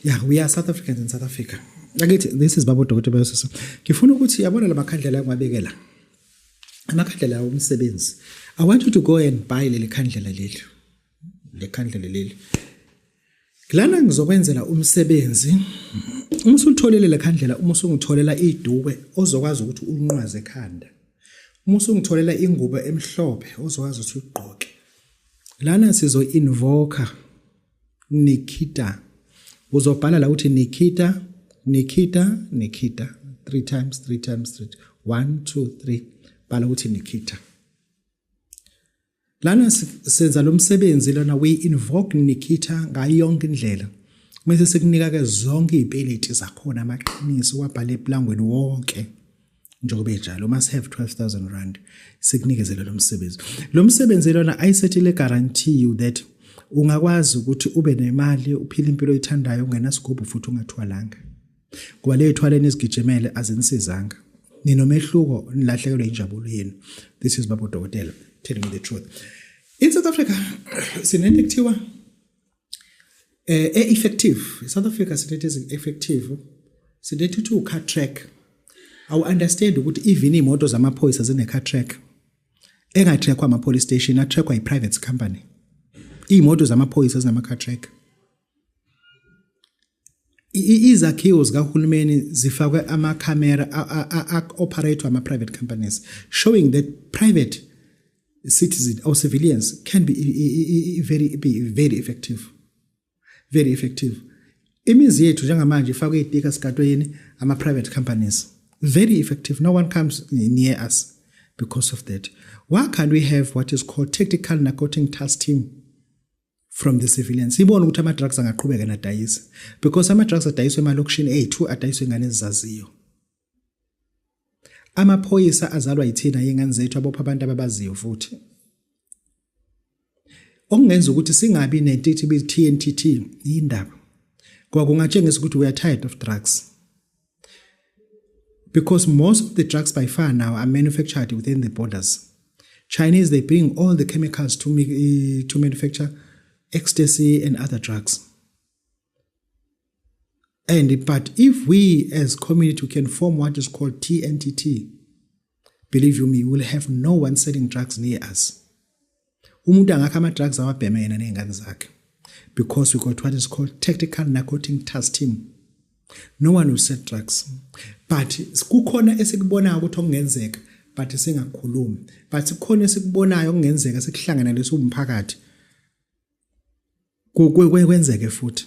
Yeah, we are South Africans in South Africa. This is Babu Dr. Besoso. Ngifuna ukuthi yabona lamakhandlela engwabekela. Amakhandlela omsebenzi. I want you to go and buy leli khandlela leli. Le khandlela leli. Lana ngizokwenzela umsebenzi. Uma usutholele le khandlela, uma usungitholela iduke ozokwazi ukuthi unqwaze ekhanda. Uma usungitholela ingubo emhlophe ozokwazi ukuthi ugqoke. Lana sizo invoker Nikita. Uzobhala la uthi Nikita, Nikita, Nikita. 3 times. 1, 2, 3. Bhala uthi Nikita. Lana senza lo msebenzi lona we invoke Nikita ngayo yonke indlela. Mase sekunika ke zonke izipeleti zakhona amaqiniso wabhala eplangweni wonke. Njengoba enjalo must have 12,000 rand sikunikezela lo msebenzi. Lo msebenzi lona ayisethile guarantee you that ungakwazi ukuthi ube nemali uphile impilo oyithandayo ungenasigubhu futhi ungathwalanga. Kuba le ithwaleni izigijimele azinisizanga. Ninomehluko nilahlekelwe injabulo yenu. This is Babu Dokotela telling you the truth. In South Africa sinento ekuthiwa effective. South Africa sinento effective. Sinento to car track. I understand ukuthi even imoto zamaphoyisa zine car track. Engatrackwa ama police station, atrackwa i private company. Imoto zamaphoyisa zinama car track. Izakhiwo zikahulumeni zifakwe ama camera operate ama private companies showing that private citizens or civilians can be very effective. Very effective. Imizi yethu njengamanje ifakwe itika sikatweni ama private companies. Very effective. No one comes near us because of that. Why can't we have what is called tactical narcotic task team from the civilians? Sibona ukuthi ama drugs angaqhubeka nadayisa because ama drugs adayiswa emalokishini ethu adayiswa ngane ezaziyo. Amaphoyisa azalwa yithina yengane zethu abopha abantu ababaziyo futhi. Okungenza ukuthi singabi nentithi bi TNTT indaba. Ngoba kungatshengisa ukuthi we are tired of drugs. Because most of the drugs by far now are manufactured within the borders. Chinese, they bring all the chemicals to manufacture ecstasy and other drugs. But if we as community can form what is called TNTT, believe you me, we will have no one selling drugs near us. Umuntu angakha ama drugs awabhema yena nengane zakhe. Because we got what is called tactical narcotic task team. No one will sell drugs. But kukhona esikubona ukuthi okungenzeka but singakhulumi. But kukhona esikubonayo okungenzeka sikuhlangana leso umphakathi. Kwenzeke futhi.